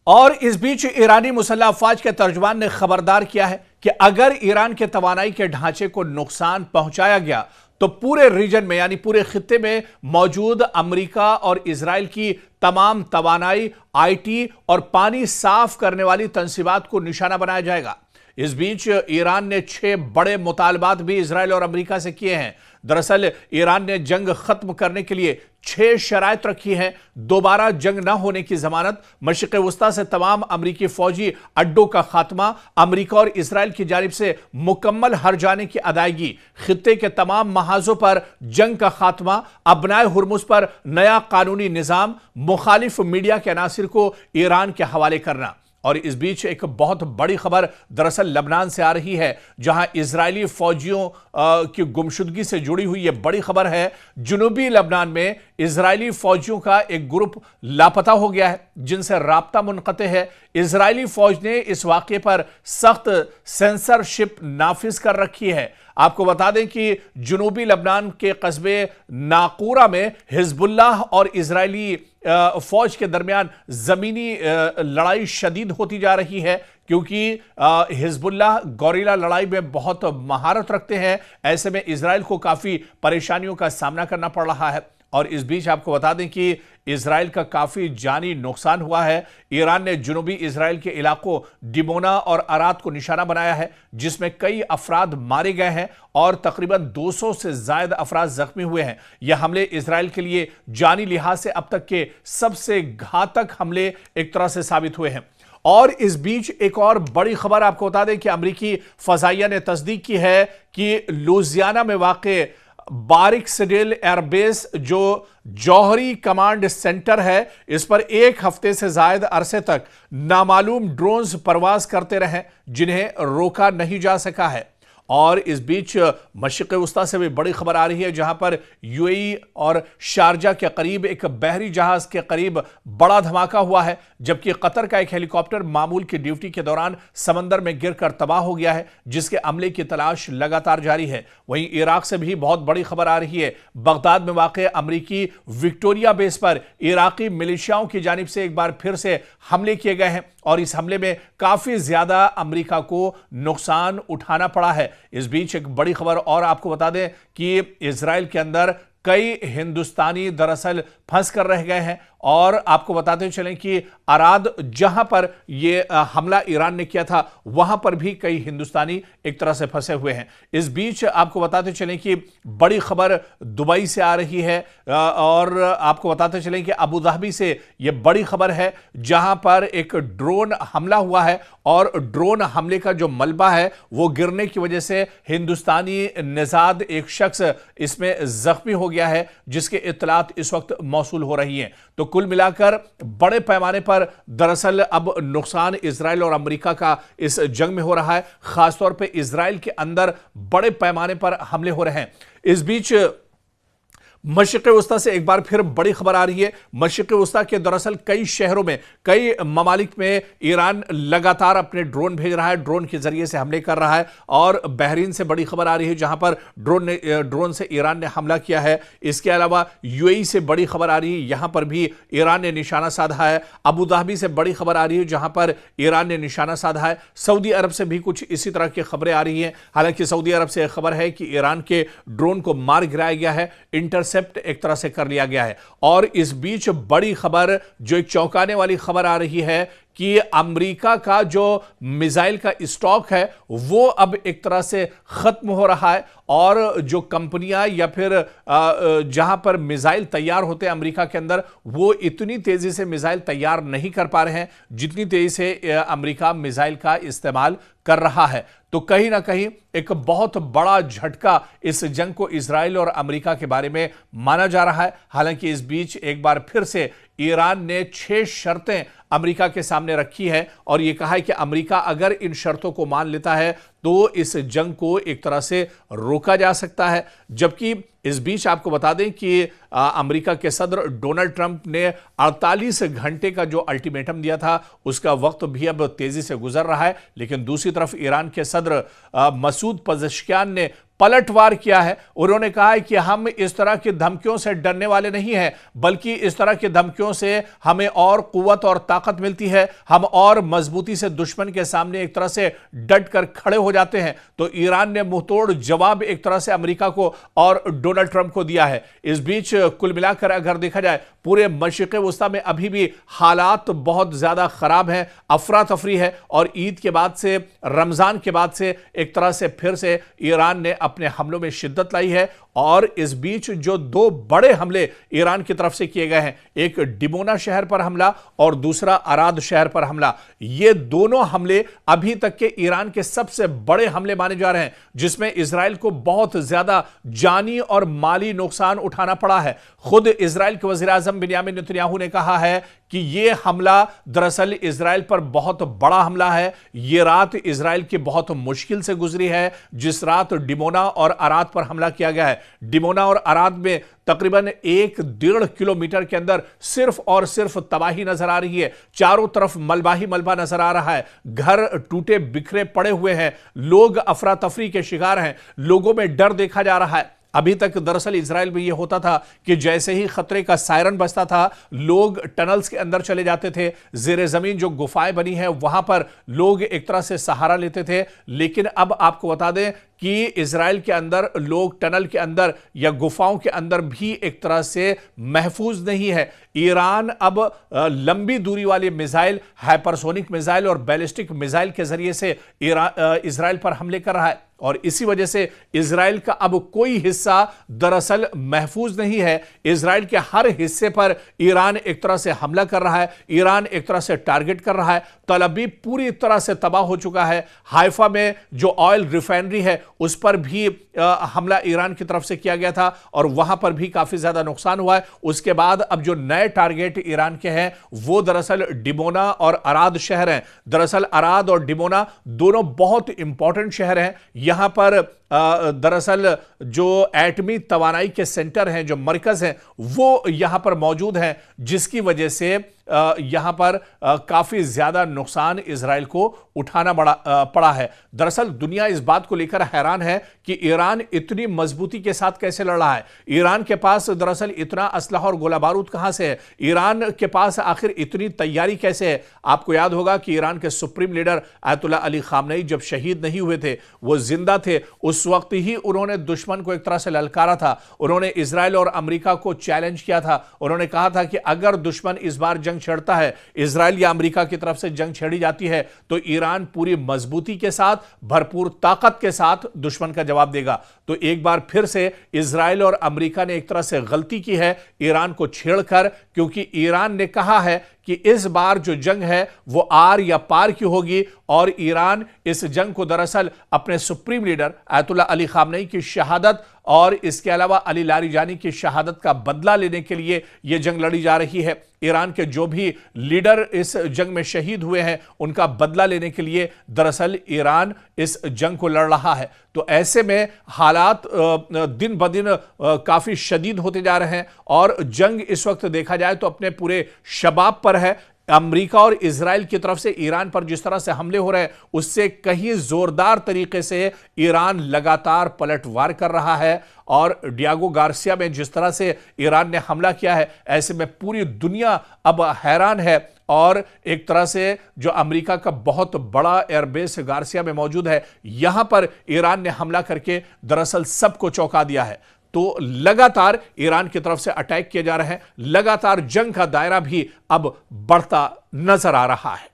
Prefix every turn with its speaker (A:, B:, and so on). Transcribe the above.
A: और इस बीच ईरानी मुसल्लह अफवाज के तर्जुमान ने खबरदार किया है कि अगर ईरान के तवानाई के ढांचे को नुकसान पहुंचाया गया तो पूरे रीजन में यानी पूरे खित्ते में मौजूद अमेरिका और इजराइल की तमाम तवानाई, आईटी और पानी साफ करने वाली तंसीबात को निशाना बनाया जाएगा। इस बीच ईरान ने 6 बड़े मुतालबात भी इजराइल और अमेरिका से किए हैं। दरअसल ईरान ने जंग खत्म करने के लिए 6 शराइत रखी हैं। दोबारा जंग न होने की जमानत, मशरिक़ वस्ता से तमाम अमरीकी फौजी अड्डों का खात्मा, अमरीका और इजराइल की जानिब से मुकम्मल हर जाने की अदायगी, खित्ते के तमाम महाजों पर जंग का खात्मा, अबनाए हुर्मुज पर नया कानूनी निज़ाम, मुखालिफ मीडिया के अनासिर को ईरान के हवाले करना। और इस बीच एक बहुत बड़ी खबर दरअसल लबनान से आ रही है, जहां इजरायली फौजियों की गुमशुदगी से जुड़ी हुई यह बड़ी खबर है। जुनूबी लबनान में इजरायली फौजियों का एक ग्रुप लापता हो गया है, जिनसे राब्ता मुनक़ते है। इजरायली फौज ने इस वाक़े पर सख्त सेंसरशिप नाफिज कर रखी है। आपको बता दें कि जुनूबी लबनान के कस्बे नाकूरा में हिजबुल्लाह और इजरायली फौज के दरमियान जमीनी लड़ाई शदीद होती जा रही है, क्योंकि हिजबुल्लाह गोरिल्ला लड़ाई में बहुत महारत रखते हैं। ऐसे में इजराइल को काफी परेशानियों का सामना करना पड़ रहा है। और इस बीच आपको बता दें कि इजराइल का काफी जानी नुकसान हुआ है। ईरान ने जुनूबी इजराइल के इलाकों डिमोना और अरात को निशाना बनाया है, जिसमें कई अफराद मारे गए हैं और तकरीबन 200 से ज्यादा अफराद जख्मी हुए हैं। यह हमले इजराइल के लिए जानी लिहाज से अब तक के सबसे घातक हमले एक तरह से साबित हुए हैं। और इस बीच एक और बड़ी खबर आपको बता दें कि अमरीकी फजाइया ने तस्दीक की है कि लुजियाना में वाक़े बारिक सिडिल एयरबेस जो जौहरी कमांड सेंटर है, इस पर 1 हफ्ते से ज्यादा अरसे तक नामालूम ड्रोन्स परवाज करते रहे, जिन्हें रोका नहीं जा सका है। और इस बीच मशरिक़ वस्ता से भी बड़ी खबर आ रही है, जहां पर यूएई और शारजा के करीब एक बहरी जहाज के करीब बड़ा धमाका हुआ है, जबकि कतर का एक हेलीकॉप्टर मामूल की ड्यूटी के दौरान समंदर में गिरकर तबाह हो गया है, जिसके अमले की तलाश लगातार जारी है। वहीं इराक से भी बहुत बड़ी खबर आ रही है। बगदाद में वाक़े अमरीकी विक्टोरिया बेस पर इराकी मिलिशियाओं की जानिब से एक बार फिर से हमले किए गए हैं और इस हमले में काफी ज्यादा अमेरिका को नुकसान उठाना पड़ा है। इस बीच एक बड़ी खबर और आपको बता दें कि इजराइल के अंदर कई हिंदुस्तानी दरअसल फंस कर रह गए हैं। और आपको बताते चलें कि अराद जहां पर यह हमला ईरान ने किया था, वहां पर भी कई हिंदुस्तानी एक तरह से फंसे हुए हैं। इस बीच आपको बताते चलें कि बड़ी खबर दुबई से आ रही है और आपको बताते चलें कि अबू धाबी से यह बड़ी खबर है, जहां पर एक ड्रोन हमला हुआ है और ड्रोन हमले का जो मलबा है वो गिरने की वजह से हिंदुस्तानी निजाद एक शख्स इसमें जख्मी हो गया है, जिसके इत्तलात इस वक्त मौसूल हो रही हैं। तो कुल मिलाकर बड़े पैमाने पर दरअसल अब नुकसान इजराइल और अमेरिका का इस जंग में हो रहा है। खासतौर पे इजराइल के अंदर बड़े पैमाने पर हमले हो रहे हैं। इस बीच मशरिक़ वस्ता से एक बार फिर बड़ी खबर आ रही है। मशरिक़ वस्ता के दरअसल कई शहरों में, कई ममालिक में ईरान लगातार अपने ड्रोन भेज रहा है, ड्रोन के जरिए से हमले कर रहा है। और बहरीन से बड़ी खबर आ रही है, जहां पर ड्रोन से ईरान ने हमला किया है। इसके अलावा यूएई से बड़ी खबर आ रही है, यहां पर भी ईरान ने निशाना साधा है। अबू धाबी से बड़ी खबर आ रही है, जहां पर ईरान ने निशाना साधा है। सऊदी अरब से भी कुछ इसी तरह की खबरें आ रही हैं। हालांकि सऊदी अरब से खबर है कि ईरान के ड्रोन को मार गिराया गया है, एक तरह से कर लिया गया है। और इस बीच बड़ी खबर, जो एक चौंकाने वाली खबर आ रही है कि अमेरिका का जो मिसाइल का स्टॉक है वो अब एक तरह से खत्म हो रहा है। और जो कंपनियां या फिर जहां पर मिसाइल तैयार होते हैं अमेरिका के अंदर, वो इतनी तेजी से मिसाइल तैयार नहीं कर पा रहे हैं जितनी तेजी से अमेरिका मिसाइल का इस्तेमाल कर रहा है। तो कहीं ना कहीं एक बहुत बड़ा झटका इस जंग को इजराइल और अमेरिका के बारे में माना जा रहा है। हालांकि इस बीच एक बार फिर से ईरान ने 6 शर्तें अमेरिका के सामने रखी है और यह कहा है कि अमेरिका अगर इन शर्तों को मान लेता है तो इस जंग को एक तरह से रोका जा सकता है। जबकि इस बीच आपको बता दें कि अमेरिका के सदर डोनाल्ड ट्रंप ने 48 घंटे का जो अल्टीमेटम दिया था उसका वक्त भी अब तेजी से गुजर रहा है। लेकिन दूसरी तरफ ईरान के सदर मसूद पज़ेश्कियान ने पलटवार किया है। उन्होंने कहा है कि हम इस तरह की धमकियों से डरने वाले नहीं हैं, बल्कि इस तरह की धमकियों से हमें और कुव्वत और ताकत मिलती है, हम और मजबूती से दुश्मन के सामने एक तरह से डट कर खड़े हो जाते हैं। तो ईरान ने मुंहतोड़ जवाब एक तरह से अमेरिका को और डोनाल्ड ट्रंप को दिया है। इस बीच कुल मिलाकर अगर देखा जाए पूरे मशरिक़ वस्ता में अभी भी हालात बहुत ज्यादा खराब हैं, अफरा तफरी है, और ईद के बाद से, रमजान के बाद से एक तरह से फिर से ईरान ने अपने हमलों में शिद्दत लाई है। और इस बीच जो दो बड़े हमले ईरान की तरफ से किए गए हैं, एक डिमोना शहर पर हमला और दूसरा अराद शहर पर हमला, ये दोनों हमले अभी तक के ईरान के सबसे बड़े हमले माने जा रहे हैं, जिसमें इजराइल को बहुत ज्यादा जानी और माली नुकसान उठाना पड़ा है। खुद इजराइल के वजीर आजम बिन्यामिन नेतन्याहू ने कहा है कि यह हमला दरअसल इजराइल पर बहुत बड़ा हमला है। यह रात इजराइल की बहुत मुश्किल से गुजरी है, जिस रात डिमोना और अराद पर हमला किया गया है। डिमोना और अराद में तकरीबन 1-1.5 किलोमीटर के अंदर सिर्फ और सिर्फ तबाही नजर आ रही है। चारों तरफ मलबा ही मलबा नजर आ रहा है, घर टूटे बिखरे पड़े हुए हैं, लोग अफरा तफरी के शिकार हैं, लोगों में डर देखा जा रहा है। अभी तक दरअसल इजराइल में यह होता था कि जैसे ही खतरे का सायरन बजता था, लोग टनल्स के अंदर चले जाते थे, जेर जमीन जो गुफाएं बनी हैं वहां पर लोग एक तरह से सहारा लेते थे। लेकिन अब आपको बता दें कि इजराइल के अंदर लोग टनल के अंदर या गुफाओं के अंदर भी एक तरह से महफूज नहीं है। ईरान अब लंबी दूरी वाले मिसाइल, हाइपरसोनिक मिसाइल और बैलिस्टिक मिसाइल के जरिए से इजराइल पर हमले कर रहा है, और इसी वजह से इजराइल का अब कोई हिस्सा दरअसल महफूज नहीं है। इजराइल के हर हिस्से पर ईरान एक तरह से हमला कर रहा है, ईरान एक तरह से टारगेट कर रहा है। तल अवीव पूरी तरह से तबाह हो चुका है। हाइफा में जो ऑयल रिफाइनरी है उस पर भी हमला ईरान की तरफ से किया गया था, और वहां पर भी काफी ज्यादा नुकसान हुआ है। उसके बाद अब जो नए टारगेट ईरान के हैं वो दरअसल डिमोना और अराद शहर हैं। दरअसल अराद और डिमोना दोनों बहुत इंपॉर्टेंट शहर हैं। यहां पर दरअसल जो एटमी तवानाई के सेंटर हैं, जो मरकज हैं, वो यहां पर मौजूद हैं, जिसकी वजह से यहां पर काफी ज्यादा नुकसान इजराइल को उठाना पड़ा है। दरअसल दुनिया इस बात को लेकर हैरान है कि ईरान इतनी मजबूती के साथ कैसे लड़ रहा है। ईरान के पास दरअसल इतना असलहा और गोला बारूद कहां से है, ईरान के पास आखिर इतनी तैयारी कैसे है। आपको याद होगा कि ईरान के supreme leader Ayatollah Ali Khamenei जब शहीद नहीं हुए थे, वो जिंदा थे, उस वक्त ही उन्होंने दुश्मन को एक तरह से ललकारा था। उन्होंने इजराइल और अमेरिका को चैलेंज किया था। उन्होंने कहा था कि अगर दुश्मन इस बार जंग छेड़ता है, इजराइल या अमेरिका की तरफ से जंग छेड़ी जाती है, तो ईरान पूरी मजबूती के साथ, भरपूर ताकत के साथ दुश्मन का जवाब देगा। तो एक बार फिर से इजराइल और अमेरिका ने एक तरह से गलती की है ईरान को छेड़कर, क्योंकि ईरान ने कहा है कि इस बार जो जंग है वो आर या पार की होगी, और ईरान इस जंग को दरअसल अपने supreme leader Ayatollah Ali Khamenei की शहादत और इसके अलावा अली लारिजानी की शहादत का बदला लेने के लिए यह जंग लड़ी जा रही है। ईरान के जो भी लीडर इस जंग में शहीद हुए हैं उनका बदला लेने के लिए दरअसल ईरान इस जंग को लड़ रहा है। तो ऐसे में हालात दिन ब दिन काफी शदीद होते जा रहे हैं, और जंग इस वक्त देखा जाए तो अपने पूरे शबाब पर है। अमेरिका और इजराइल की तरफ से ईरान पर जिस तरह से हमले हो रहे हैं, उससे कहीं जोरदार तरीके से ईरान लगातार पलटवार कर रहा है। और डियागो गार्सिया में जिस तरह से ईरान ने हमला किया है, ऐसे में पूरी दुनिया अब हैरान है। और एक तरह से जो अमेरिका का बहुत बड़ा एयरबेस गार्सिया में मौजूद है, यहां पर ईरान ने हमला करके दरअसल सबको चौंका दिया है। तो लगातार ईरान की तरफ से अटैक किए जा रहे हैं, लगातार जंग का दायरा भी अब बढ़ता नजर आ रहा है।